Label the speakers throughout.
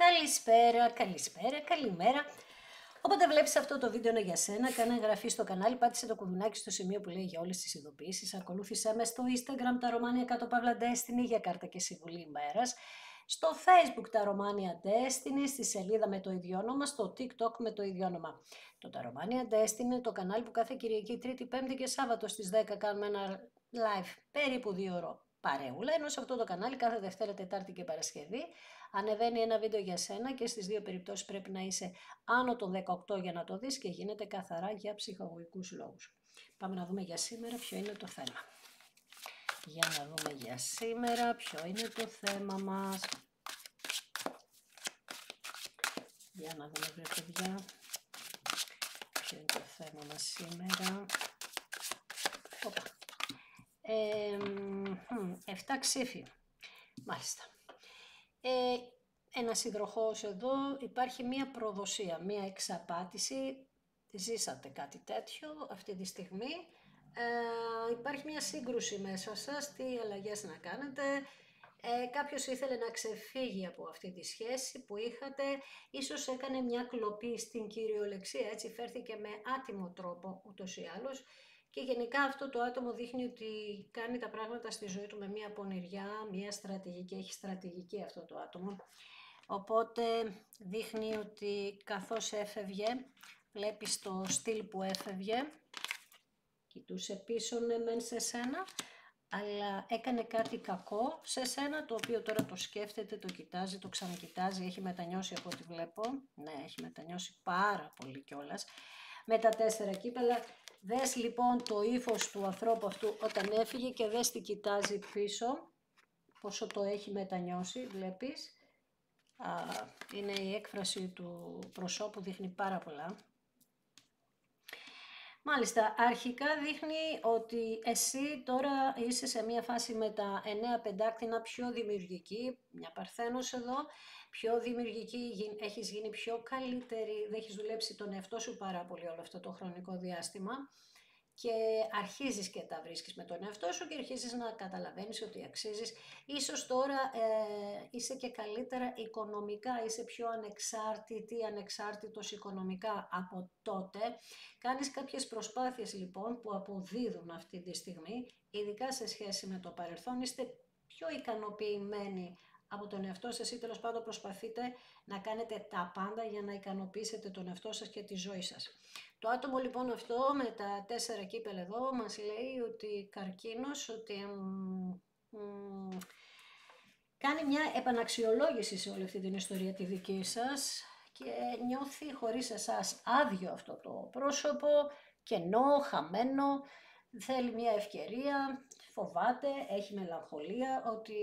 Speaker 1: Καλησπέρα, καλησπέρα, καλημέρα. Όποτε βλέπεις αυτό το βίντεο είναι για σένα, κάνε εγγραφή στο κανάλι, πάτησε το κουδουνάκι στο σημείο που λέει για όλες τις ειδοποιήσεις, ακολούθησέ με στο Instagram τα Romania _ Destiny για κάρτα και συμβουλή ημέρας, στο Facebook τα Romania Destiny, στη σελίδα με το ίδιο όνομα, στο TikTok με το ίδιο όνομα. Το τα Romania Destiny είναι το κανάλι που κάθε Κυριακή, Τρίτη, Πέμπτη και Σάββατο στις 10 κάνουμε ένα live περίπου 2 ώρες παρεούλα, ενώ σε αυτό το κανάλι κάθε Δευτέρα, Τετάρτη και Παρασκευή ανεβαίνει ένα βίντεο για σένα και στις δύο περιπτώσεις πρέπει να είσαι άνω των 18 για να το δεις και γίνεται καθαρά για ψυχαγωγικούς λόγους. Πάμε να δούμε για σήμερα ποιο είναι το θέμα. Για να δούμε για σήμερα ποιο είναι το θέμα μας. Για να δούμε βρε παιδιά ποιο είναι το θέμα μας σήμερα. 7 ξύφη. Μάλιστα. Ένας υδροχόος εδώ, υπάρχει μία προδοσία, μία εξαπάτηση, ζήσατε κάτι τέτοιο αυτή τη στιγμή, υπάρχει μία σύγκρουση μέσα σας, τι αλλαγές να κάνετε, κάποιος ήθελε να ξεφύγει από αυτή τη σχέση που είχατε, ίσως έκανε μια κλοπή στην κυριολεξία, έτσι φέρθηκε με άτιμο τρόπο ούτως ή άλλως. Και γενικά αυτό το άτομο δείχνει ότι κάνει τα πράγματα στη ζωή του με μία πονηριά, μία στρατηγική, έχει στρατηγική αυτό το άτομο. Οπότε δείχνει ότι καθώς έφευγε, βλέπεις το στυλ που έφευγε, κοιτούσε πίσω ναι μεν σε σένα, αλλά έκανε κάτι κακό σε σένα, το οποίο τώρα το σκέφτεται, το κοιτάζει, το ξανακοιτάζει, έχει μετανιώσει από ό,τι βλέπω. Ναι, έχει μετανιώσει πάρα πολύ κιόλας. Με τα 4 κύπελα. Δες λοιπόν το ύφος του ανθρώπου αυτού όταν έφυγε και δες τι κοιτάζει πίσω, πόσο το έχει μετανιώσει, βλέπεις. Είναι η έκφραση του προσώπου, δείχνει πάρα πολλά. Μάλιστα, αρχικά δείχνει ότι εσύ τώρα είσαι σε μια φάση με τα 9 πεντάκτηνα πιο δημιουργική, μια παρθένος εδώ, πιο δημιουργική, έχεις γίνει πιο καλύτερη, δεν έχεις δουλέψει τον εαυτό σου πάρα πολύ όλο αυτό το χρονικό διάστημα και αρχίζεις και τα βρίσκεις με τον εαυτό σου και αρχίζεις να καταλαβαίνεις ότι αξίζεις. Ίσως τώρα είσαι και καλύτερα οικονομικά, είσαι πιο ανεξάρτητος οικονομικά από τότε. Κάνεις κάποιες προσπάθειες λοιπόν που αποδίδουν αυτή τη στιγμή, ειδικά σε σχέση με το παρελθόν, είστε πιο ικανοποιημένοι από τον εαυτό σας ή τέλος πάντων προσπαθείτε να κάνετε τα πάντα για να ικανοποιήσετε τον εαυτό σας και τη ζωή σας. Το άτομο λοιπόν αυτό με τα 4 κύπελα εδώ μας λέει ότι καρκίνος, ότι κάνει μια επαναξιολόγηση σε όλη αυτή την ιστορία τη δική σας και νιώθει χωρίς εσάς άδειο αυτό το πρόσωπο, κενό, χαμένο, θέλει μια ευκαιρία, φοβάται, έχει μελαγχολία, ότι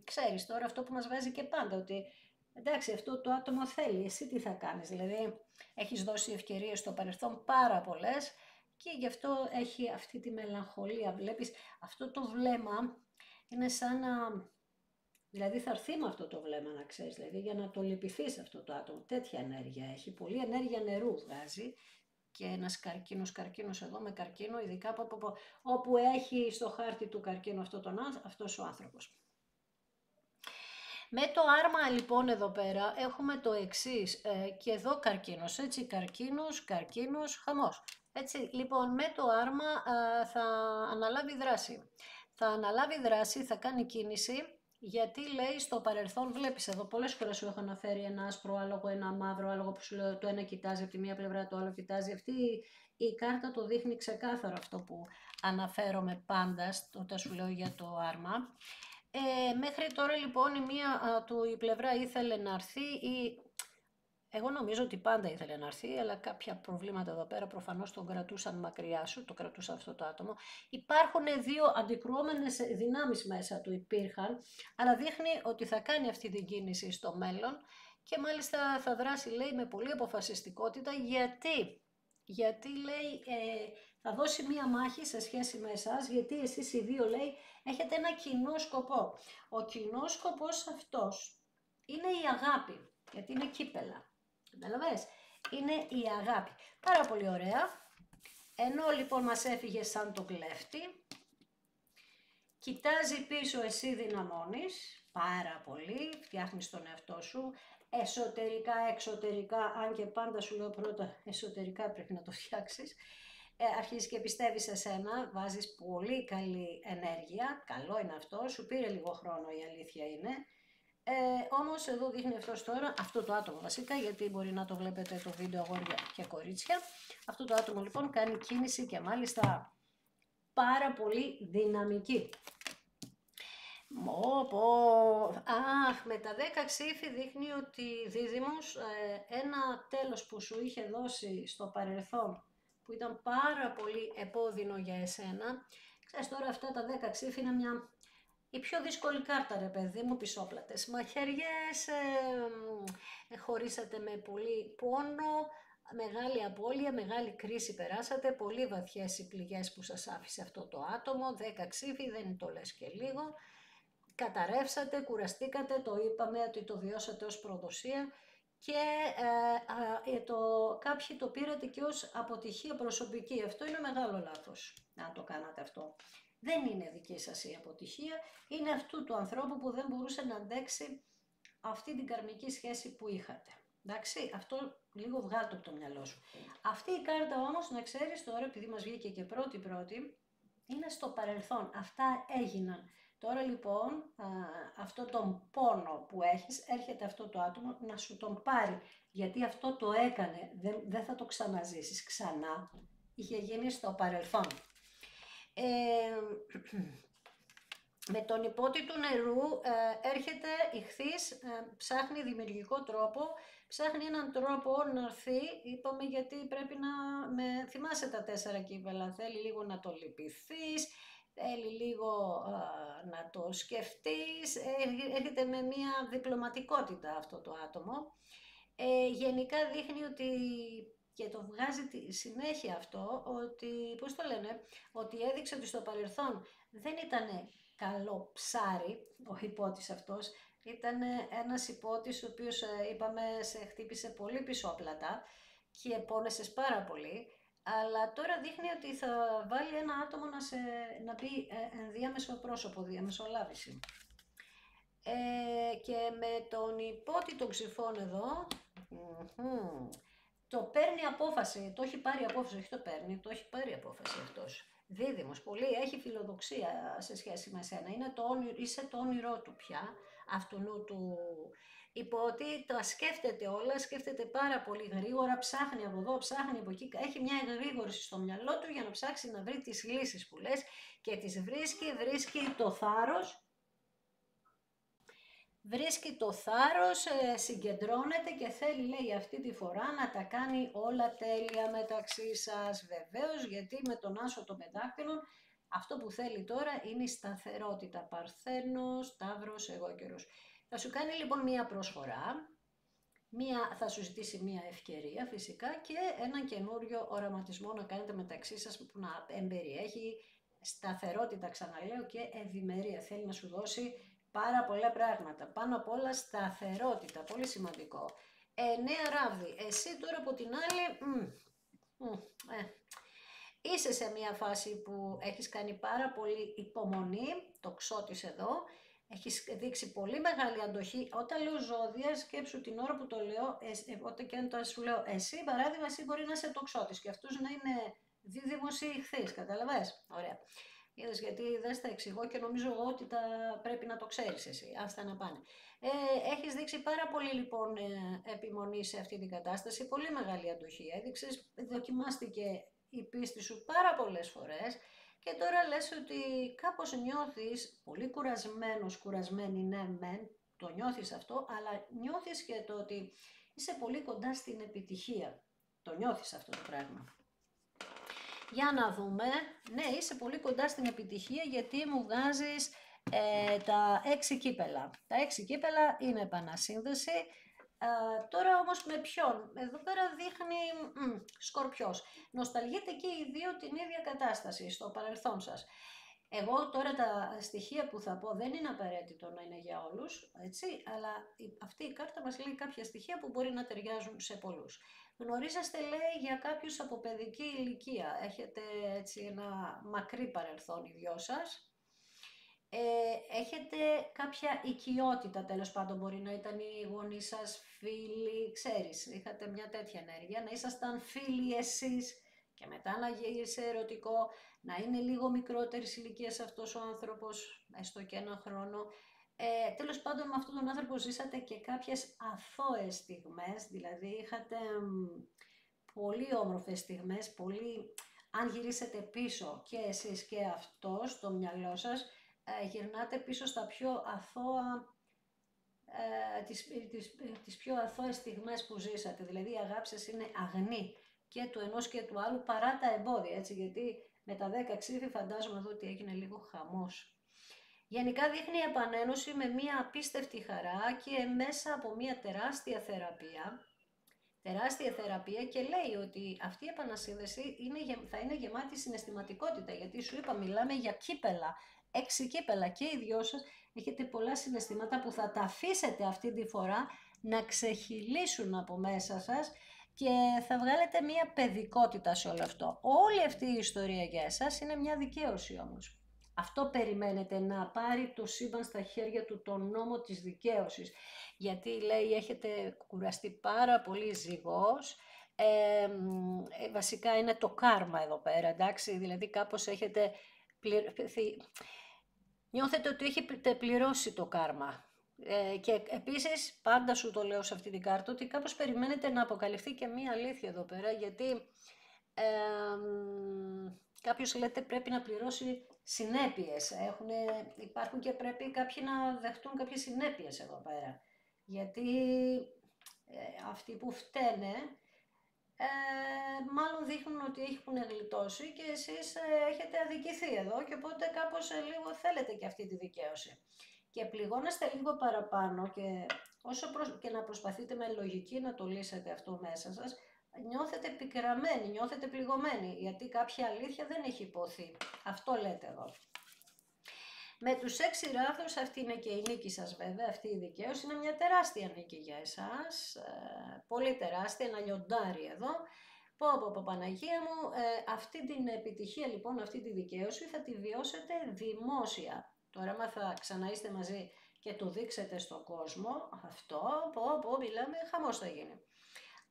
Speaker 1: ξέρεις τώρα αυτό που μας βάζει και πάντα, ότι εντάξει αυτό το άτομο θέλει, εσύ τι θα κάνεις, δηλαδή έχεις δώσει ευκαιρίες στο παρελθόν πάρα πολλές και γι' αυτό έχει αυτή τη μελαγχολία, βλέπεις αυτό το βλέμμα είναι σαν να... Δηλαδή θα έρθει με αυτό το βλέμμα να ξέρεις, δηλαδή για να το λυπηθείς αυτό το άτομο, τέτοια ενέργεια έχει, πολλή ενέργεια νερού βγάζει και ένας καρκίνος εδώ με καρκίνο, ειδικά από όπου έχει στο χάρτη του καρκίνο αυτός ο άνθρωπος. Με το άρμα λοιπόν εδώ πέρα έχουμε το εξής, και εδώ καρκίνος, έτσι καρκίνος, χαμός. Έτσι λοιπόν με το άρμα θα αναλάβει δράση. Θα αναλάβει δράση, θα κάνει κίνηση. Γιατί λέει στο παρελθόν, βλέπεις εδώ πολλές φορές σου έχω αναφέρει ένα άσπρο άλογο, ένα μαύρο άλογο που σου λέω το ένα κοιτάζει από τη μία πλευρά, το άλλο κοιτάζει. Αυτή η κάρτα το δείχνει ξεκάθαρο αυτό που αναφέρομαι πάντα όταν σου λέω για το άρμα. Μέχρι τώρα λοιπόν η μία η πλευρά ήθελε να έρθει ή... Εγώ νομίζω ότι πάντα ήθελε να έρθει, αλλά κάποια προβλήματα εδώ πέρα προφανώς τον κρατούσαν μακριά σου, το κρατούσαν αυτό το άτομο. Υπάρχουν δύο αντικρουόμενες δυνάμεις μέσα του υπήρχαν, αλλά δείχνει ότι θα κάνει αυτή την κίνηση στο μέλλον και μάλιστα θα δράσει λέει με πολύ αποφασιστικότητα. Γιατί λέει θα δώσει μία μάχη σε σχέση με εσάς, γιατί εσείς οι δύο λέει έχετε ένα κοινό σκοπό. Ο κοινός σκοπός αυτός είναι η αγάπη, γιατί είναι κύπελα. Καταλαβες, είναι η αγάπη. Πάρα πολύ ωραία. Ενώ λοιπόν μας έφυγε σαν τον κλέφτη, κοιτάζει πίσω, εσύ δυναμώνεις πάρα πολύ, φτιάχνεις τον εαυτό σου, εσωτερικά, εξωτερικά, αν και πάντα σου λέω πρώτα εσωτερικά πρέπει να το φτιάξεις. Αρχίζεις και πιστεύεις σε σένα, βάζεις πολύ καλή ενέργεια, καλό είναι αυτό, σου πήρε λίγο χρόνο η αλήθεια είναι. Όμως εδώ δείχνει αυτός τώρα, αυτό το άτομο βασικά, γιατί μπορεί να το βλέπετε το βίντεο αγόρια και κορίτσια. Αυτό το άτομο λοιπόν κάνει κίνηση και μάλιστα πάρα πολύ δυναμική. Αχ, με τα 10 ξύφη δείχνει ότι δίδυμος, ένα τέλος που σου είχε δώσει στο παρελθόν, που ήταν πάρα πολύ επώδυνο για εσένα. Ξέρεις τώρα αυτά τα 10 ξύφη είναι η πιο δύσκολη κάρτα ρε παιδί μου, πισόπλατες μαχαιριές, χωρίσατε με πολύ πόνο, μεγάλη απώλεια, μεγάλη κρίση περάσατε, πολύ βαθιές οι πληγές που σας άφησε αυτό το άτομο, 10 ξύφη, δεν το λες και λίγο. Καταρρεύσατε, κουραστήκατε, το είπαμε ότι το βιώσατε ως προδοσία και κάποιοι το πήρατε και ως αποτυχία προσωπική. Αυτό είναι μεγάλο λάθος, αν το κάνατε αυτό. Δεν είναι δική σας η αποτυχία, είναι αυτού του ανθρώπου που δεν μπορούσε να αντέξει αυτή την καρμική σχέση που είχατε. Εντάξει, αυτό λίγο βγάλω από το μυαλό σου. Αυτή η κάρτα όμως, να ξέρεις τώρα, επειδή μας βγήκε και πρώτη, είναι στο παρελθόν. Αυτά έγιναν. Τώρα λοιπόν, αυτό τον πόνο που έχεις, έρχεται αυτό το άτομο να σου τον πάρει. Γιατί αυτό το έκανε, δεν θα το ξαναζήσεις ξανά. Είχε γίνει στο παρελθόν. Με τον υπότη του νερού έρχεται ιχθύς, ψάχνει δημιουργικό τρόπο, ψάχνει έναν τρόπο να έρθει, είπαμε γιατί πρέπει να θυμάσαι τα 4 κύπελα, θέλει λίγο να το λυπηθείς, θέλει λίγο να το σκεφτείς, έρχεται με μια διπλωματικότητα αυτό το άτομο. Γενικά δείχνει ότι, και το βγάζει τη συνέχεια αυτό, ότι, πώς το λένε, ότι έδειξε ότι στο παρελθόν δεν ήταν καλό ψάρι ο υπότης αυτός, ήταν ένας υπότης ο οποίος είπαμε σε χτύπησε πολύ πισόπλατα και πόνεσες πάρα πολύ, αλλά τώρα δείχνει ότι θα βάλει ένα άτομο να μπει ενδιάμεσο πρόσωπο, διαμεσολάβηση. Και με τον υπότη των ξυφών εδώ, το παίρνει απόφαση, το έχει πάρει απόφαση, όχι το παίρνει, το έχει πάρει απόφαση αυτός. Δίδυμος, πολύ, έχει φιλοδοξία σε σχέση με σένα, είσαι το όνειρό του πια, αυτού του υπότη, τα σκέφτεται όλα, σκέφτεται πάρα πολύ γρήγορα, ψάχνει από εδώ, ψάχνει από εκεί, έχει μια εγρήγορση στο μυαλό του για να ψάξει να βρει τις λύσεις που λες και τις βρίσκει το θάρρος. Βρίσκει το θάρρος, συγκεντρώνεται και θέλει, λέει, αυτή τη φορά να τα κάνει όλα τέλεια μεταξύ σας. Βεβαίως, γιατί με τον άσο των πεντάκτυλων, αυτό που θέλει τώρα είναι η σταθερότητα. Παρθένος, Ταύρος, εγώκερος. Θα σου κάνει λοιπόν μία προσφορά, θα σου ζητήσει μία ευκαιρία φυσικά και έναν καινούριο οραματισμό να κάνετε μεταξύ σας που να εμπεριέχει σταθερότητα, ξαναλέω, και ευημερία. Θέλει να σου δώσει πάρα πολλά πράγματα. Πάνω απ' όλα σταθερότητα, πολύ σημαντικό. Νέα ράβδη, εσύ τώρα από την άλλη, είσαι σε μια φάση που έχεις κάνει πάρα πολύ υπομονή, το ξώτης εδώ, έχεις δείξει πολύ μεγάλη αντοχή. Όταν λέω ζώδια, σκέψου την ώρα που το λέω, όταν και αν το σου λέω εσύ, παράδειγμα, εσύ μπορεί να είσαι τοξότης και αυτός να είναι δίδυμος ή ιχθύς, καταλαβες, ωραία. Είδες, γιατί δεν στα εξηγώ και νομίζω εγώ ότι πρέπει να το ξέρεις εσύ, άστα να πάνε. Έχεις δείξει πάρα πολύ λοιπόν επιμονή σε αυτή την κατάσταση, πολύ μεγάλη αντοχή έδειξες, δοκιμάστηκε η πίστη σου πάρα πολλές φορές και τώρα λες ότι κάπως νιώθεις πολύ κουρασμένη, ναι μεν, το νιώθεις αυτό, αλλά νιώθεις και το ότι είσαι πολύ κοντά στην επιτυχία, το νιώθεις αυτό το πράγμα. Για να δούμε, ναι, είσαι πολύ κοντά στην επιτυχία γιατί μου βγάζεις τα 6 κύπελα. Τα 6 κύπελα είναι επανασύνδεση. Τώρα όμως με ποιον? Εδώ πέρα δείχνει Σκορπιός. Νοσταλγείτε και οι δύο την ίδια κατάσταση στο παρελθόν σας. Εγώ τώρα τα στοιχεία που θα πω δεν είναι απαραίτητο να είναι για όλους, έτσι, αλλά αυτή η κάρτα μας λέει κάποια στοιχεία που μπορεί να ταιριάζουν σε πολλούς. Γνωρίζεστε, λέει, για κάποιους από παιδική ηλικία. Έχετε έτσι ένα μακρύ παρελθόν οι δυο σας. Έχετε κάποια οικειότητα, τέλος πάντων, μπορεί να ήταν οι γονείς σας, φίλοι, ξέρεις, είχατε μια τέτοια ενέργεια, να ήσασταν φίλοι εσείς και μετά να γύρισε ερωτικό, να είναι λίγο μικρότερης ηλικίας αυτός ο άνθρωπος, έστω και ένα χρόνο. Τέλος πάντων, με αυτόν τον άνθρωπο ζήσατε και κάποιες αθώες στιγμές, δηλαδή είχατε πολύ όμορφες στιγμές, πολύ... Αν γυρίσετε πίσω και εσείς και αυτός στο μυαλό σας, γυρνάτε πίσω στα πιο αθώα, τις πιο αθώες στιγμές που ζήσατε. Δηλαδή η αγάπη σας είναι αγνή και του ενός και του άλλου παρά τα εμπόδια, έτσι, γιατί με τα 10 ξύφη φαντάζομαι εδώ ότι έγινε λίγο χαμός. Γενικά δείχνει επανένωση με μια απίστευτη χαρά και μέσα από μια τεράστια θεραπεία και λέει ότι αυτή η επανασύνδεση θα είναι γεμάτη συναισθηματικότητα, γιατί σου είπα μιλάμε για κύπελα, 6 κύπελα και οι δυο σας έχετε πολλά συναισθήματα που θα τα αφήσετε αυτή τη φορά να ξεχυλήσουν από μέσα σας και θα βγάλετε μια παιδικότητα σε όλο αυτό. Όλη αυτή η ιστορία για εσάς είναι μια δικαίωση όμως. Αυτό περιμένετε, να πάρει το σύμπαν στα χέρια του τον νόμο της δικαίωσης. Γιατί λέει έχετε κουραστεί πάρα πολύ ζυγός, βασικά είναι το κάρμα εδώ πέρα, εντάξει, δηλαδή κάπως έχετε νιώθετε ότι έχετε πληρώσει το κάρμα. Και επίσης πάντα σου το λέω σε αυτή την κάρτα ότι κάπως περιμένετε να αποκαλυφθεί και μία αλήθεια εδώ πέρα, γιατί κάποιος λέτε πρέπει να πληρώσει συνέπειες, υπάρχουν και πρέπει κάποιοι να δεχτούν κάποιες συνέπειες εδώ πέρα, γιατί αυτοί που φταίνε μάλλον δείχνουν ότι έχουν γλιτώσει και εσείς έχετε αδικηθεί εδώ και οπότε κάπως λίγο θέλετε και αυτή τη δικαίωση. Και πληγώνεστε λίγο παραπάνω και όσο και να προσπαθείτε με λογική να το λύσετε αυτό μέσα σας, νιώθετε πικραμένοι, νιώθετε πληγωμένοι, γιατί κάποια αλήθεια δεν έχει υποθεί. Αυτό λέτε εδώ. Με τους 6 ράθους, αυτή είναι και η νίκη σας βέβαια, αυτή η δικαίωση είναι μια τεράστια νίκη για εσάς, πολύ τεράστια, ένα λιοντάρι εδώ. Πω Παναγία μου, αυτή την επιτυχία λοιπόν, αυτή τη δικαίωση θα τη βιώσετε δημόσια. Τώρα άμα θα ξαναείστε μαζί και το δείξετε στον κόσμο, αυτό, μιλάμε, χαμός θα γίνει.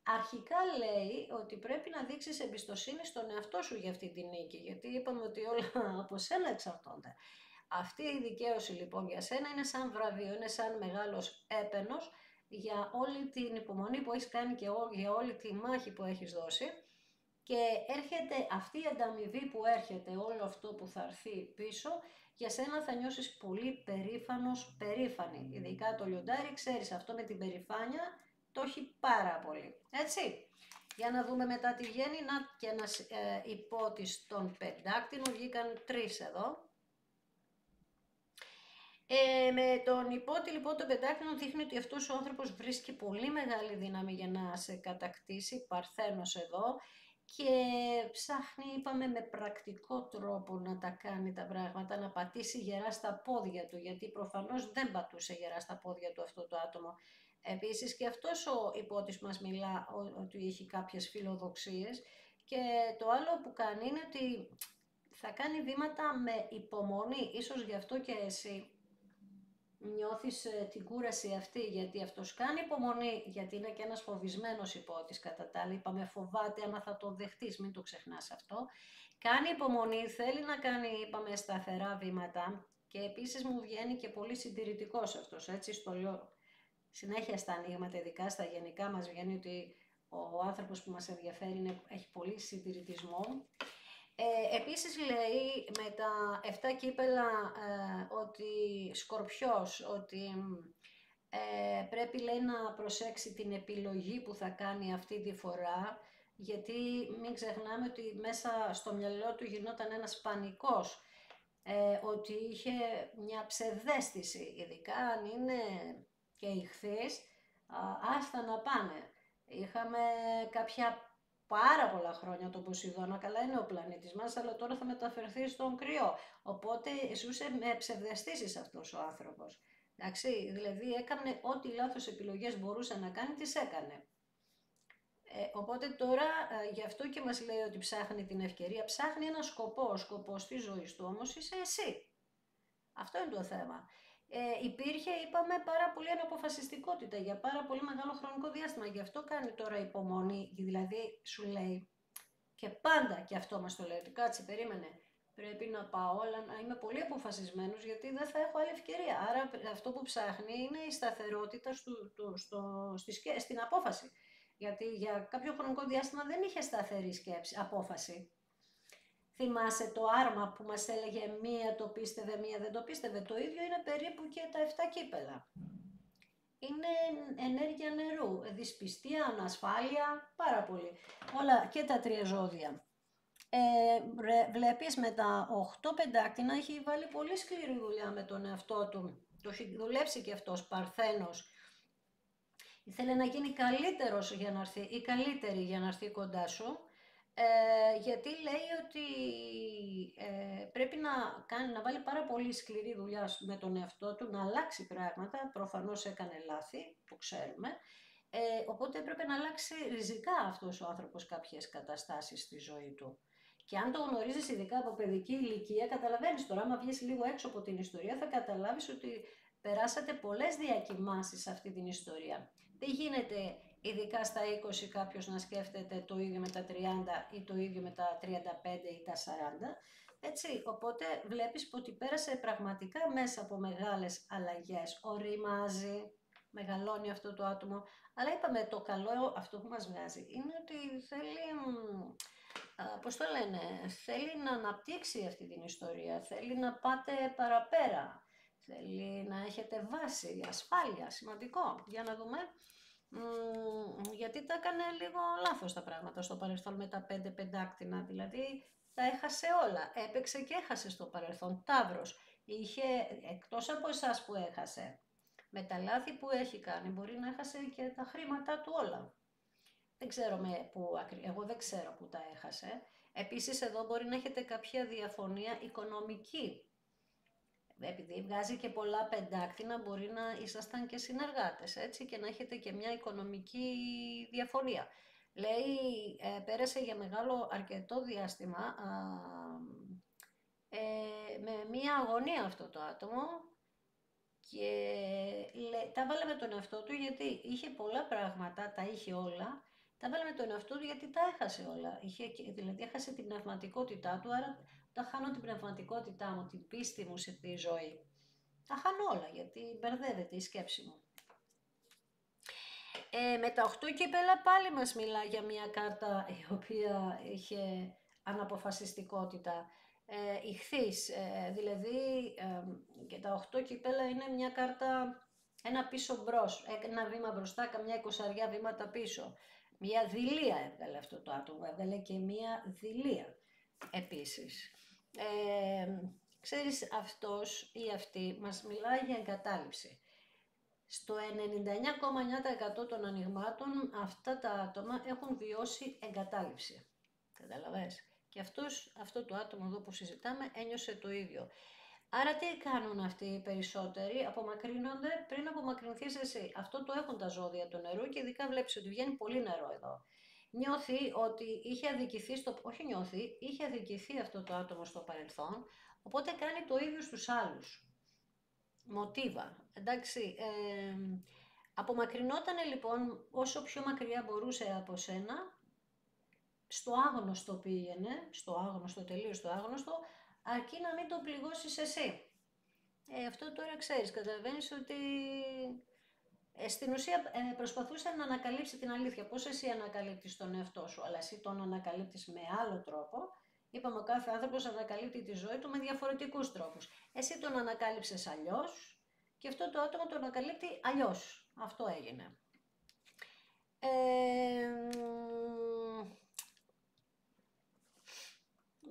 Speaker 1: Αρχικά λέει ότι πρέπει να δείξεις εμπιστοσύνη στον εαυτό σου για αυτή τη νίκη, γιατί είπαμε ότι όλα από σένα εξαρτώνται. Αυτή η δικαίωση λοιπόν για σένα είναι σαν βραβείο, είναι σαν μεγάλος έπαινος για όλη την υπομονή που έχεις κάνει και για όλη τη μάχη που έχεις δώσει και έρχεται αυτή η ανταμοιβή που έρχεται, όλο αυτό που θα έρθει πίσω, για σένα θα νιώσεις πολύ περήφανος, περήφανη. Ειδικά το λιοντάρι, ξέρεις, αυτό με την περηφάνεια το έχει πάρα πολύ, έτσι. Για να δούμε μετά τι βγαίνει, να και ένας υπότης των πεντάκτηνων, βγήκαν 3 εδώ. Με τον υπότι λοιπόν τον πεντάκτηνο δείχνει ότι αυτός ο άνθρωπος βρίσκει πολύ μεγάλη δύναμη για να σε κατακτήσει, παρθένος εδώ, και ψάχνει, είπαμε, με πρακτικό τρόπο να τα κάνει τα πράγματα, να πατήσει γερά στα πόδια του, γιατί προφανώς δεν πατούσε γερά στα πόδια του αυτό το άτομο. Επίσης και αυτός ο υπότης μας μιλά ότι έχει κάποιες φιλοδοξίες και το άλλο που κάνει είναι ότι θα κάνει βήματα με υπομονή, ίσως γι' αυτό και εσύ νιώθεις την κούραση αυτή, γιατί αυτός κάνει υπομονή, γιατί είναι και ένας φοβισμένος υπότης κατά τα άλλα, είπαμε φοβάται άμα θα το δεχτείς, μην το ξεχνάς αυτό. Κάνει υπομονή, θέλει να κάνει, είπαμε, σταθερά βήματα και επίσης μου βγαίνει και πολύ συντηρητικός αυτός, έτσι στο λέω συνέχεια στα ανοίγματα, ειδικά στα γενικά μας βγαίνει ότι ο άνθρωπος που μας ενδιαφέρει έχει πολύ συντηρητισμό. Επίσης λέει με τα 7 κύπελα ότι Σκορπιός, ότι πρέπει λέει να προσέξει την επιλογή που θα κάνει αυτή τη φορά, γιατί μην ξεχνάμε ότι μέσα στο μυαλό του γινόταν ένας πανικός, ότι είχε μια ψευδαίσθηση, ειδικά αν είναι και ηχθείς, άστα να πάνε. Είχαμε κάποια πάρα πολλά χρόνια τον Ποσειδώνα, καλά είναι ο πλανήτης μας, αλλά τώρα θα μεταφερθεί στον κρυό. Οπότε ζούσε με ψευδαισθήσεις αυτός ο άνθρωπος. Εντάξει, δηλαδή έκανε ό,τι λάθος επιλογές μπορούσε να κάνει, τις έκανε. Οπότε τώρα γι' αυτό και μας λέει ότι ψάχνει την ευκαιρία, ψάχνει ένα σκοπό. Ο σκοπός της ζωής του όμως είσαι εσύ. Αυτό είναι το θέμα. Υπήρχε, είπαμε, πάρα πολύ αναποφασιστικότητα για πάρα πολύ μεγάλο χρονικό διάστημα. Γι' αυτό κάνει τώρα υπομονή, δηλαδή σου λέει και πάντα, και αυτό μας το λέει, ότι κάτσε, περίμενε, πρέπει να πάω, αλλά να είμαι πολύ αποφασισμένος, γιατί δεν θα έχω άλλη ευκαιρία. Άρα αυτό που ψάχνει είναι η σταθερότητα στην απόφαση. Γιατί για κάποιο χρονικό διάστημα δεν είχε σταθερή σκέψη, απόφαση. Θυμάσαι το άρμα που μας έλεγε μία το πίστευε, μία δεν το πίστευε. Το ίδιο είναι περίπου και τα 7 κύπελα. Είναι ενέργεια νερού, δυσπιστία, ανασφάλεια, πάρα πολύ. Όλα και τα 3 ζώδια. Βλέπεις με τα 8 πεντάκτηνα έχει βάλει πολύ σκληρή δουλειά με τον εαυτό του. Το έχει δουλέψει και αυτός, παρθένος. Ήθελε να γίνει καλύτερος για να έρθει, ή καλύτερη για να έρθει κοντά σου. Γιατί λέει ότι πρέπει να βάλει πάρα πολύ σκληρή δουλειά με τον εαυτό του, να αλλάξει πράγματα, προφανώς έκανε λάθη, το ξέρουμε, οπότε έπρεπε να αλλάξει ριζικά αυτός ο άνθρωπος κάποιες καταστάσεις στη ζωή του. Και αν το γνωρίζεις ειδικά από παιδική ηλικία, καταλαβαίνεις τώρα, άμα βγεις λίγο έξω από την ιστορία, θα καταλάβεις ότι περάσατε πολλές διακοιμάνσεις σε αυτή την ιστορία. Δεν γίνεται ειδικά στα 20 κάποιος να σκέφτεται το ίδιο με τα 30 ή το ίδιο με τα 35 ή τα 40. Έτσι, οπότε βλέπεις ότι πέρασε πραγματικά μέσα από μεγάλες αλλαγές. Οριμάζει, μεγαλώνει αυτό το άτομο. Αλλά είπαμε, το καλό αυτό που μας βγάζει είναι ότι θέλει, πώς το λένε, θέλει να αναπτύξει αυτή την ιστορία, θέλει να πάτε παραπέρα, θέλει να έχετε βάση, ασφάλεια, σημαντικό. Για να δούμε. Γιατί τα έκανε λίγο λάθος τα πράγματα στο παρελθόν με τα 5 πεντάκτηνα, δηλαδή τα έχασε όλα, έπαιξε και έχασε στο παρελθόν. Ταύρος, είχε, εκτός από εσάς που έχασε, με τα λάθη που έχει κάνει, μπορεί να έχασε και τα χρήματά του όλα. Δεν ξέρω εγώ δεν ξέρω που τα έχασε. Επίσης εδώ μπορεί να έχετε κάποια διαφωνία οικονομική. Επειδή βγάζει και πολλά πεντάκτηνα, μπορεί να ήσασταν και συνεργάτες, έτσι, και να έχετε και μια οικονομική διαφωνία. Λέει, πέρασε για μεγάλο αρκετό διάστημα με μια αγωνία αυτό το άτομο και τα βάλε με τον εαυτό του γιατί είχε πολλά πράγματα, τα είχε όλα, τα βάλε με τον εαυτό του γιατί τα έχασε όλα. Δηλαδή έχασε την πνευματικότητά του, άρα τα χάνω την πνευματικότητά μου, την πίστη μου σε τη ζωή. Τα χάνω όλα γιατί μπερδεύεται η σκέψη μου. Με τα 8 κύπελα πάλι μας μιλά για μια κάρτα η οποία είχε αναποφασιστικότητα. Ιχθύς, δηλαδή και τα 8 κύπελα είναι μια κάρτα, ένα πίσω μπρος, ένα βήμα μπροστά, καμιά 20 βήματα πίσω. Μια δειλία έβγαλε αυτό το άτομο, έβγαλε και μια δειλία επίσης. Ξέρεις, αυτός ή αυτή μας μιλάει για εγκατάλειψη. Στο 99,9% των ανοιγμάτων αυτά τα άτομα έχουν βιώσει εγκατάλειψη. Καταλαβες. Και αυτό το άτομο εδώ που συζητάμε ένιωσε το ίδιο. Άρα τι κάνουν αυτοί οι περισσότεροι, απομακρύνονται πριν απομακρυνθείς εσύ. Αυτό το έχουν τα ζώδια του νερού και ειδικά βλέπεις ότι βγαίνει πολύ νερό εδώ. Νιώθει ότι είχε αδικηθεί, είχε αδικηθεί αυτό το άτομο στο παρελθόν, οπότε κάνει το ίδιο στους άλλους. Μοτίβα, εντάξει, απομακρυνότανε λοιπόν όσο πιο μακριά μπορούσε από σένα, στο άγνωστο πήγαινε, τελείως στο άγνωστο, αρκεί να μην το πληγώσεις εσύ. Αυτό τώρα ξέρεις, καταλαβαίνεις ότι στην ουσία προσπαθούσε να ανακαλύψει την αλήθεια. Πώς εσύ ανακαλύπτεις τον εαυτό σου, αλλά εσύ τον ανακαλύπτεις με άλλο τρόπο. Είπαμε, ο κάθε άνθρωπος ανακαλύπτει τη ζωή του με διαφορετικούς τρόπους. Εσύ τον ανακάλυψες αλλιώς και αυτό το άτομο τον ανακαλύπτει αλλιώς. Αυτό έγινε.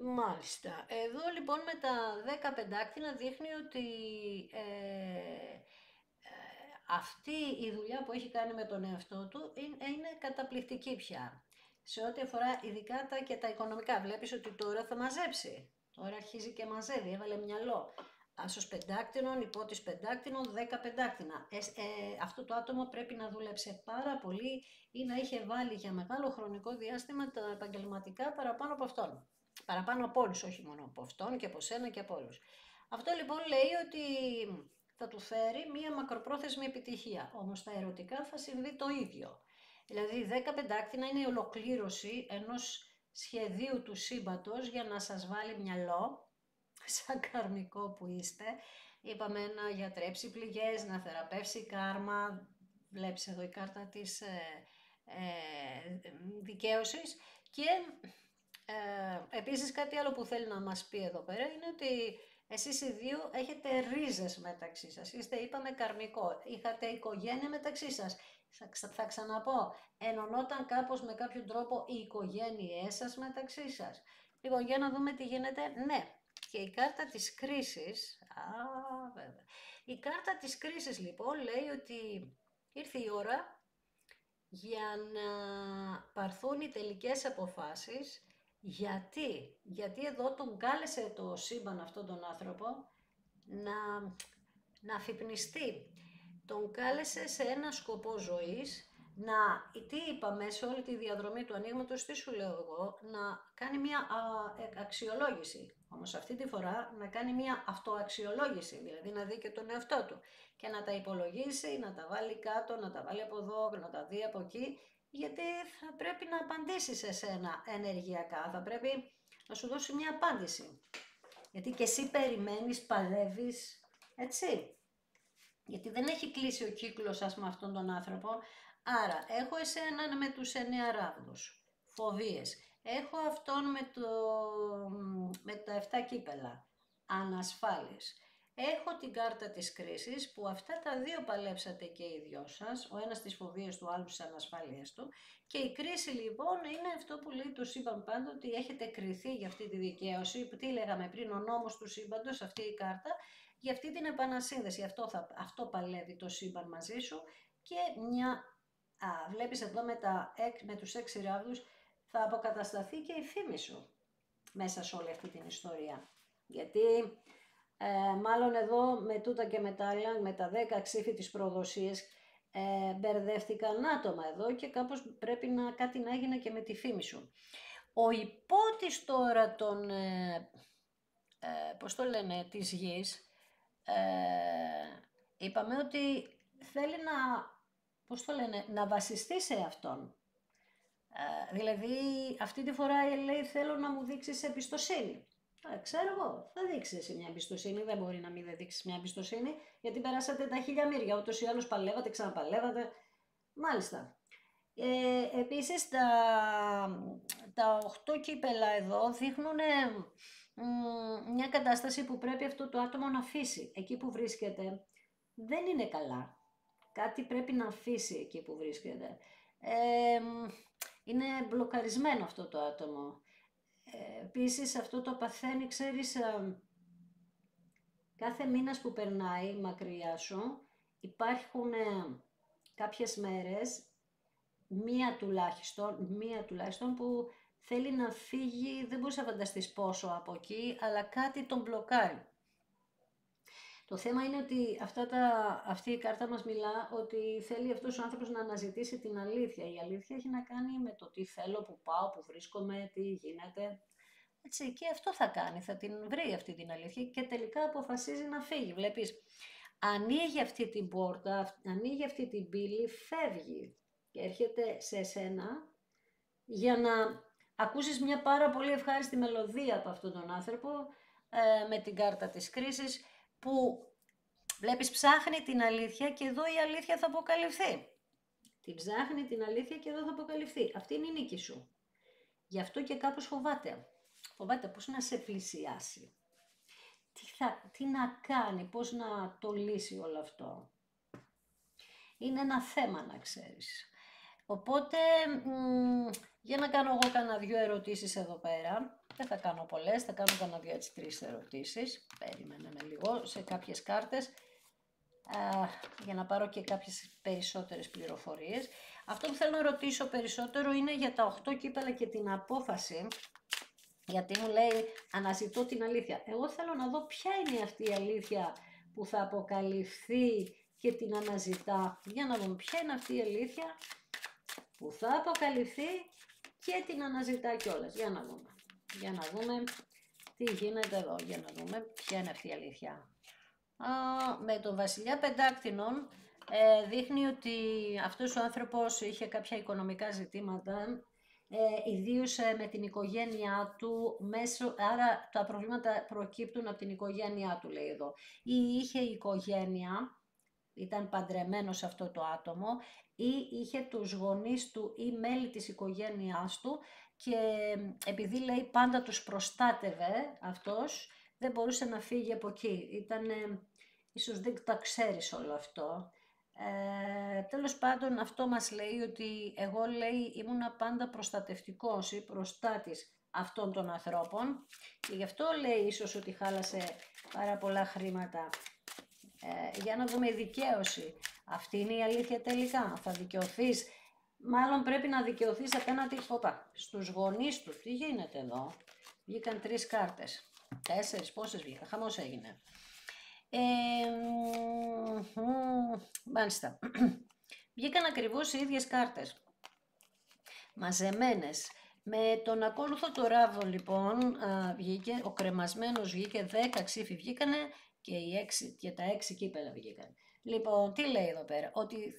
Speaker 1: Μάλιστα. Εδώ λοιπόν με τα 10 πεντάκτηνα δείχνει ότι αυτή η δουλειά που έχει κάνει με τον εαυτό του είναι καταπληκτική πια. Σε ό,τι αφορά ειδικά και τα οικονομικά, βλέπεις ότι τώρα θα μαζέψει. Τώρα αρχίζει και μαζεύει, έβαλε μυαλό. Άσος πεντάκτηνων, υπότης πεντάκτηνων, 10 πεντάκτηνα. Αυτό το άτομο πρέπει να δούλεψε πάρα πολύ ή να είχε βάλει για μεγάλο χρονικό διάστημα τα επαγγελματικά παραπάνω από αυτόν. Παραπάνω από όλους, όχι μόνο από αυτόν και από σένα και από όλους. Αυτό λοιπόν λέει ότι θα του φέρει μία μακροπρόθεσμη επιτυχία, όμως στα ερωτικά θα συμβεί το ίδιο. Δηλαδή 10 πεντάκτηνα είναι η ολοκλήρωση ενός σχεδίου του σύμπαντος για να σας βάλει μυαλό, σαν καρμικό που είστε. Είπαμε να γιατρέψει πληγές, να θεραπεύσει κάρμα, βλέπεις εδώ η κάρτα της δικαίωσης και επίσης κάτι άλλο που θέλει να μας πει εδώ πέρα είναι ότι εσείς οι δύο έχετε ρίζες μεταξύ σας, είστε είπαμε καρμικό, είχατε οικογένεια μεταξύ σας. Θα ξαναπώ, ενωνόταν κάπως με κάποιον τρόπο οι οικογένειές σας μεταξύ σας. Λοιπόν, για να δούμε τι γίνεται. Ναι, και η κάρτα της κρίσης, βέβαια. Η κάρτα της κρίσης λοιπόν λέει ότι ήρθε η ώρα για να πάρθουν οι τελικές αποφάσεις. Γιατί εδώ τον κάλεσε το σύμπαν αυτόν τον άνθρωπο να αφυπνιστεί. Τον κάλεσε σε ένα σκοπό ζωής, τι είπαμε σε όλη τη διαδρομή του ανοίγματος, τι σου λέω εγώ, να κάνει μια αξιολόγηση. Όμως αυτή τη φορά να κάνει μια αυτοαξιολόγηση, δηλαδή να δει και τον εαυτό του και να τα υπολογίσει, να τα βάλει κάτω, να τα βάλει από εδώ, να τα δει από εκεί, γιατί θα πρέπει να απαντήσει σε σένα ενεργειακά, θα πρέπει να σου δώσει μια απάντηση. Γιατί και εσύ περιμένεις, παλεύεις, έτσι. Γιατί δεν έχει κλείσει ο κύκλος σας με αυτόν τον άνθρωπο. Άρα, έχω εσέναν με τους 9 ράβδους, φοβίες. Έχω αυτόν με τα 7 κύπελα, ανασφάλειες. Έχω την κάρτα της κρίσης, που αυτά τα δύο παλέψατε και οι δυο σας, ο ένας τις φοβίες του, άλλου τις ανασφάλειες του. Και η κρίση λοιπόν είναι αυτό που λέει το σύμπαν πάντα, ότι έχετε κριθεί για αυτή τη δικαίωση, τι λέγαμε πριν, ο νόμος του σύμπαντος, αυτή η κάρτα, για αυτή την επανασύνδεση. Αυτό παλεύει το σύμπαν μαζί σου και βλέπεις εδώ με τους 6 ράβδους θα αποκατασταθεί και η φήμη σου μέσα σε όλη αυτή την ιστορία. Γιατί μάλλον εδώ με τούτα και με τα άλλα, με τα 10 ξύφη της προδοσίας, μπερδεύτηκαν άτομα εδώ και κάπως πρέπει κάτι να έγινε και με τη φήμη σου. Ο υπότης τώρα της γης, είπαμε ότι θέλει να βασιστεί σε αυτόν. Δηλαδή αυτή τη φορά λέει θέλω να μου δείξεις εμπιστοσύνη. Ξέρω εγώ, θα δείξεις εσύ μια εμπιστοσύνη, δεν μπορεί να μην δείξεις μια εμπιστοσύνη, γιατί περάσατε τα 1000 μοίρια, ούτως ή άλλως παλεύατε, ξαναπαλεύατε. Μάλιστα. Επίσης τα 8 κύπελα εδώ δείχνουν μια κατάσταση που πρέπει αυτό το άτομο να αφήσει. Εκεί που βρίσκεται δεν είναι καλά. Κάτι πρέπει να αφήσει εκεί που βρίσκεται. Είναι μπλοκαρισμένο αυτό το άτομο. Επίσης αυτό το παθαίνει, ξέρεις, κάθε μήνας που περνάει μακριά σου υπάρχουν κάποιες μέρες, μία τουλάχιστον που θέλει να φύγει, δεν μπορείς να φανταστείς πόσο από εκεί, αλλά κάτι τον μπλοκάρει. Το θέμα είναι ότι αυτή η κάρτα μας μιλά ότι θέλει αυτός ο άνθρωπος να αναζητήσει την αλήθεια. Η αλήθεια έχει να κάνει με το τι θέλω, που πάω, που βρίσκομαι, τι γίνεται. Έτσι, και αυτό θα κάνει, θα την βρει αυτή την αλήθεια και τελικά αποφασίζει να φύγει. Βλέπεις, ανοίγει αυτή την πόρτα, ανοίγει αυτή την πύλη, φεύγει και έρχεται σε εσένα για να ακούσεις μια πάρα πολύ ευχάριστη μελωδία από αυτόν τον άνθρωπο με την κάρτα της κρίσης, που βλέπεις ψάχνει την αλήθεια και εδώ η αλήθεια θα αποκαλυφθεί. Την ψάχνει την αλήθεια και εδώ θα αποκαλυφθεί. Αυτή είναι η νίκη σου. Γι' αυτό και κάπως φοβάται. Φοβάται πώς να σε πλησιάσει. Τι να κάνει, πώς να το λύσει όλο αυτό. Είναι ένα θέμα να ξέρεις. Οπότε, για να κάνω εγώ κανένα 2 ερωτήσεις εδώ πέρα. Δεν θα κάνω πολλές, θα κάνω κανένα 2 έτσι 3 ερωτήσεις. Περίμενε με λίγο σε κάποιες κάρτες. Για να πάρω και κάποιες περισσότερες πληροφορίες. Αυτό που θέλω να ρωτήσω περισσότερο είναι για τα 8 κύπελα και την απόφαση. Γιατί μου λέει αναζητώ την αλήθεια. Εγώ θέλω να δω ποια είναι αυτή η αλήθεια που θα αποκαλυφθεί και την αναζητά. Για να δούμε ποια είναι αυτή η αλήθεια που θα αποκαλυφθεί και την αναζητά κιόλας. Για να δούμε Τι γίνεται εδώ, για να δούμε ποια είναι αυτή η αλήθεια. Με τον βασιλιά Πεντάκτηνων δείχνει ότι αυτός ο άνθρωπος είχε κάποια οικονομικά ζητήματα, ιδίως με την οικογένειά του, άρα τα προβλήματα προκύπτουν από την οικογένειά του, λέει εδώ. Ή είχε οικογένεια, ήταν παντρεμένος αυτό το άτομο, ή είχε τους γονείς του ή μέλη της οικογένειάς του και επειδή λέει πάντα τους προστάτευε αυτός, δεν μπορούσε να φύγει από εκεί. Ίσως δεν τα ξέρεις όλο αυτό. Τέλος πάντων αυτό μας λέει ότι εγώ, λέει, ήμουνα πάντα προστατευτικός ή προστάτης αυτών των ανθρώπων και γι' αυτό λέει ίσως ότι χάλασε πάρα πολλά χρήματα. Για να δούμε η δικαίωση. Αυτή είναι η αλήθεια τελικά. Θα δικαιωθείς, μάλλον πρέπει να δικαιωθείς απέναντι στους γονείς του. Τι γίνεται εδώ? Βγήκαν 3 κάρτες. 4, πόσες βγήκαν? Χαμός έγινε. Μάλιστα. Βγήκαν ακριβώς οι ίδιες κάρτες. Μαζεμένες. Με τον ακόλουθο το ράβδο λοιπόν βγήκε, ο κρεμασμένος βγήκε, 10 ξύφοι βγήκανε και τα 6 κύπελα βγήκαν. Λοιπόν, τι λέει εδώ πέρα? Ότι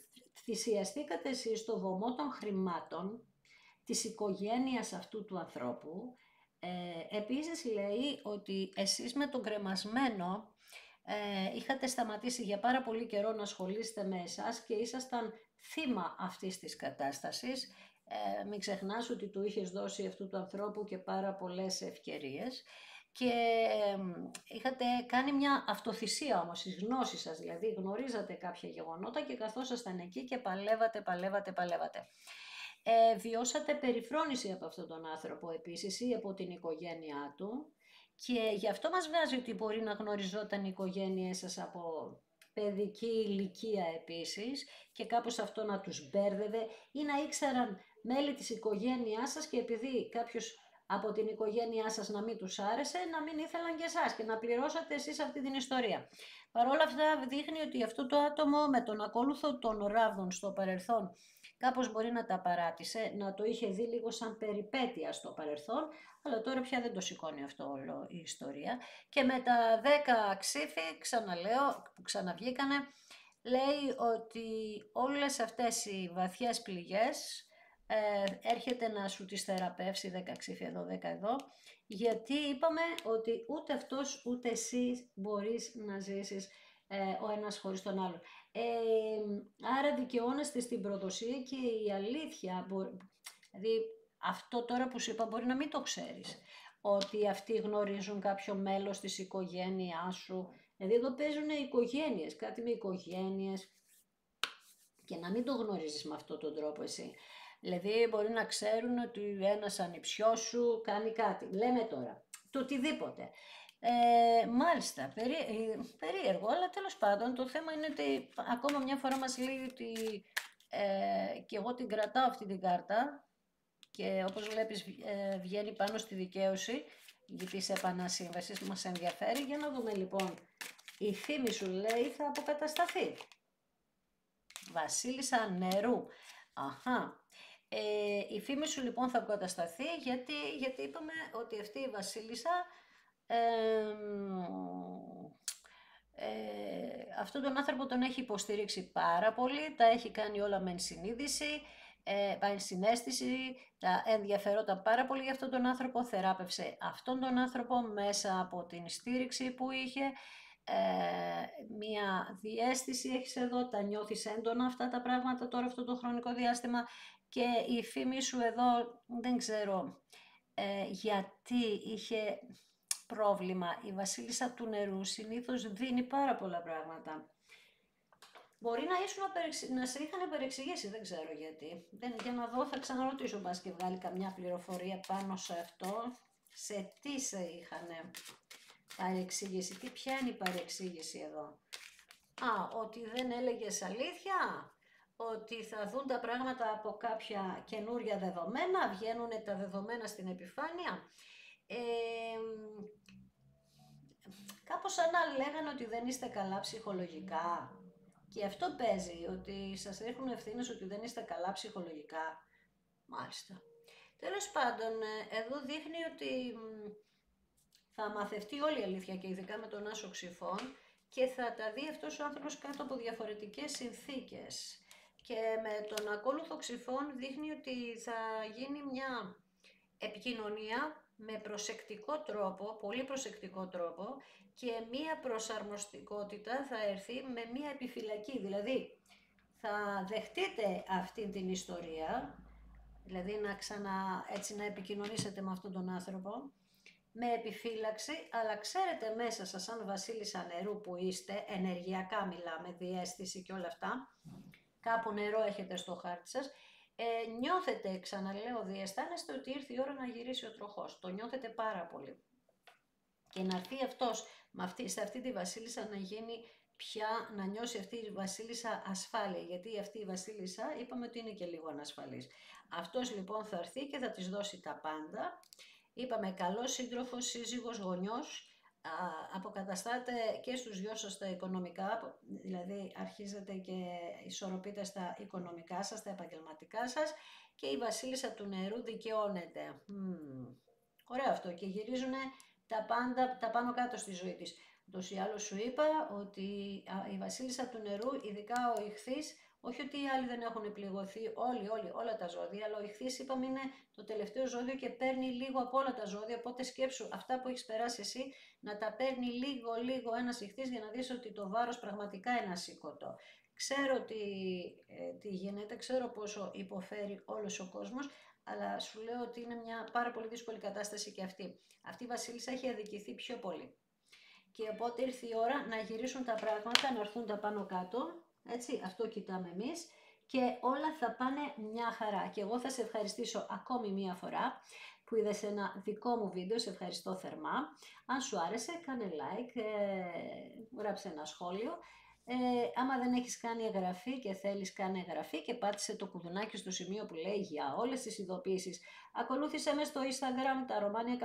Speaker 1: θυσιαστήκατε εσείς στο βωμό των χρημάτων της οικογένειας αυτού του ανθρώπου. Επίσης λέει ότι εσείς με τον κρεμασμένο είχατε σταματήσει για πάρα πολύ καιρό να ασχολείστε με εσάς και ήσασταν θύμα αυτής της κατάστασης. Μην ξεχνάς ότι του είχες δώσει αυτού του ανθρώπου και πάρα πολλές ευκαιρίες και είχατε κάνει μια αυτοθυσία όμως στις γνώσεις σας, δηλαδή γνωρίζατε κάποια γεγονότα και καθόσασταν εκεί και παλεύατε. Βιώσατε περιφρόνηση από αυτόν τον άνθρωπο επίσης ή από την οικογένειά του και γι' αυτό μας βγάζει ότι μπορεί να γνωριζόταν η οικογένεια σας από παιδική ηλικία επίσης και κάπως αυτό να τους μπέρδευε ή να ήξεραν μέλη της οικογένειάς σας και επειδή κάποιος από την οικογένειά σας να μην τους άρεσε, να μην ήθελαν και εσάς και να πληρώσατε εσείς αυτή την ιστορία. Παρ' όλα αυτά δείχνει ότι αυτό το άτομο με τον ακόλουθο των ράβδων στο παρελθόν κάπως μπορεί να τα παράτησε, να το είχε δει λίγο σαν περιπέτεια στο παρελθόν, αλλά τώρα πια δεν το σηκώνει αυτό όλο η ιστορία. Και με τα 10 ξύφη, ξαναλέω, που ξαναβγήκανε, λέει ότι όλες αυτές οι βαθιές πληγές έρχεται να σου τις θεραπεύσει, 10 ξύφη εδώ, 10 εδώ, γιατί είπαμε ότι ούτε αυτός ούτε εσύ μπορείς να ζήσεις ο ένας χωρίς τον άλλον. Άρα δικαιώνεστε στην προδοσία και η αλήθεια, δηλαδή αυτό τώρα που σου είπα μπορεί να μην το ξέρεις, ότι αυτοί γνωρίζουν κάποιο μέλος της οικογένειάς σου, δηλαδή εδώ παίζουν οικογένειες, κάτι με οικογένειες και να μην το γνωρίζεις με αυτόν τον τρόπο εσύ. Δηλαδή μπορεί να ξέρουν ότι ένας ανιψιός σου κάνει κάτι, λέμε τώρα, το οτιδήποτε. Μάλιστα, περίεργο, αλλά τέλος πάντων το θέμα είναι ότι ακόμα μια φορά μας λέει ότι και εγώ την κρατάω αυτή την κάρτα και όπως βλέπεις βγαίνει πάνω στη δικαίωση της επανασύμβασης που μας ενδιαφέρει. Για να δούμε λοιπόν, η φήμη σου λέει θα αποκατασταθεί. Βασίλισσα νερού. Αχα. Η φήμη σου λοιπόν θα αποκατασταθεί γιατί είπαμε ότι αυτή η βασίλισσα αυτόν τον άνθρωπο τον έχει υποστηρίξει πάρα πολύ, τα έχει κάνει όλα με ενσυνείδηση, ενσυναίσθηση, τα ενδιαφερόταν πάρα πολύ για αυτόν τον άνθρωπο, θεράπευσε αυτόν τον άνθρωπο μέσα από την στήριξη που είχε, μία διαίσθηση έχεις εδώ, τα νιώθεις έντονα αυτά τα πράγματα τώρα αυτό το χρονικό διάστημα και η φήμη σου εδώ δεν ξέρω γιατί είχε πρόβλημα. Η βασίλισσα του νερού συνήθως δίνει πάρα πολλά πράγματα. Μπορεί να σε είχαν παρεξηγήσει, δεν ξέρω γιατί. Για να δω, θα ξαναρωτήσω μπας και βγάλει καμιά πληροφορία πάνω σε αυτό. Σε τι σε είχαν παρεξηγήσει, ποια είναι η παρεξήγηση εδώ? Ότι δεν έλεγες αλήθεια, ότι θα δουν τα πράγματα από κάποια καινούρια δεδομένα, βγαίνουν τα δεδομένα στην επιφάνεια. Κάπως σαν να λέγανε ότι δεν είστε καλά ψυχολογικά. Και αυτό παίζει, ότι σας ρίχνουν ευθύνες ότι δεν είστε καλά ψυχολογικά. Μάλιστα. Τέλος πάντων, εδώ δείχνει ότι θα μαθευτεί όλη η αλήθεια και ειδικά με τον Άσο Ξυφών και θα τα δει αυτός ο άνθρωπος κάτω από διαφορετικές συνθήκες. Και με τον ακόλουθο Ξυφών δείχνει ότι θα γίνει μια επικοινωνία με προσεκτικό τρόπο, πολύ προσεκτικό τρόπο και μία προσαρμοστικότητα θα έρθει με μία επιφυλακή. Δηλαδή θα δεχτείτε αυτή την ιστορία, δηλαδή να επικοινωνήσετε με αυτόν τον άνθρωπο, με επιφύλαξη, αλλά ξέρετε μέσα σας σαν βασίλισσα νερού που είστε, ενεργειακά μιλάμε, διαίσθηση και όλα αυτά, κάπου νερό έχετε στο χάρτη σας, νιώθετε, ξαναλέω, διαισθάνεστε ότι ήρθε η ώρα να γυρίσει ο τροχός. Το νιώθετε πάρα πολύ. Και να έρθει αυτός σε αυτή τη βασίλισσα να γίνει πια, να νιώσει αυτή η βασίλισσα ασφάλεια. Γιατί αυτή η βασίλισσα είπαμε ότι είναι και λίγο ανασφαλής. Αυτός λοιπόν θα έρθει και θα της δώσει τα πάντα. Είπαμε καλός σύντροφος, σύζυγος, γονιός. Αποκαταστάτε και στους δυο σας τα οικονομικά, δηλαδή αρχίζετε και ισορροπείτε στα οικονομικά σας, στα επαγγελματικά σας και η βασίλισσα του νερού δικαιώνεται. Ωραίο αυτό και γυρίζουν τα πάντα, τα πάνω κάτω στη ζωή της. Ούτως ή άλλως σου είπα ότι η βασίλισσα του νερού, ειδικά ο ιχθύς, όχι ότι οι άλλοι δεν έχουν πληγωθεί, όλα τα ζώδια, αλλά ο ιχθύς είπαμε είναι το τελευταίο ζώδιο και παίρνει λίγο από όλα τα ζώδια, οπότε σκέψου αυτά που έχεις περάσει εσύ να τα παίρνει λίγο ένας ιχθύς για να δεις ότι το βάρος πραγματικά είναι ασήκωτο. Ξέρω τι γίνεται, ξέρω πόσο υποφέρει όλος ο κόσμος, αλλά σου λέω ότι είναι μια πάρα πολύ δύσκολη κατάσταση και αυτή. Αυτή η βασίλισσα έχει αδικηθεί πιο πολύ. Και οπότε ήρθε η ώρα να γυρίσουν τα πράγματα, να έρθουν τα πάνω κάτω, έτσι, αυτό κοιτάμε εμείς και όλα θα πάνε μια χαρά. Και εγώ θα σε ευχαριστήσω ακόμη μια φορά που είδες ένα δικό μου βίντεο, σε ευχαριστώ θερμά. Αν σου άρεσε, κάνε like, γράψε ένα σχόλιο. Άμα δεν έχεις κάνει εγγραφή και θέλεις, κάνε εγγραφή και πάτησε το κουδουνάκι στο σημείο που λέει για όλες τις ειδοποιήσεις. Ακολούθησε με στο Instagram τα Romania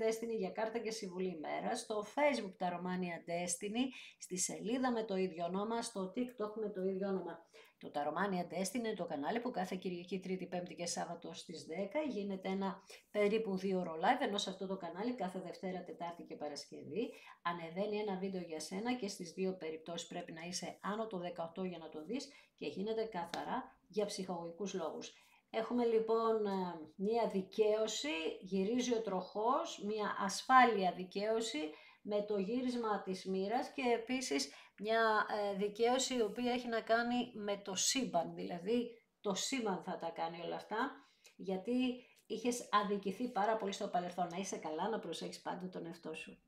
Speaker 1: Destiny για κάρτα και συμβουλή ημέρα, στο Facebook τα Romania Destiny, στη σελίδα με το ίδιο όνομα, στο TikTok με το ίδιο όνομα. Το τα Romania Destiny είναι το κανάλι που κάθε Κυριακή, Τρίτη, Πέμπτη και Σάββατο στις 10 γίνεται ένα περίπου 2ωρο live, ενώ σε αυτό το κανάλι κάθε Δευτέρα, Τετάρτη και Παρασκευή ανεβαίνει ένα βίντεο για σένα και στις δύο περιπτώσεις πρέπει να είσαι άνω το 18 για να το δεις και γίνεται καθαρά για ψυχαγωγικούς λόγους. Έχουμε λοιπόν μία δικαίωση, γυρίζει ο τροχός, μία ασφάλεια δικαίωση με το γύρισμα της μοίρας και επίσης μια δικαίωση η οποία έχει να κάνει με το σύμπαν, δηλαδή το σύμπαν θα τα κάνει όλα αυτά, γιατί είχες αδικηθεί πάρα πολύ στο παρελθόν. Να είσαι καλά, να προσέχεις πάντα τον εαυτό σου.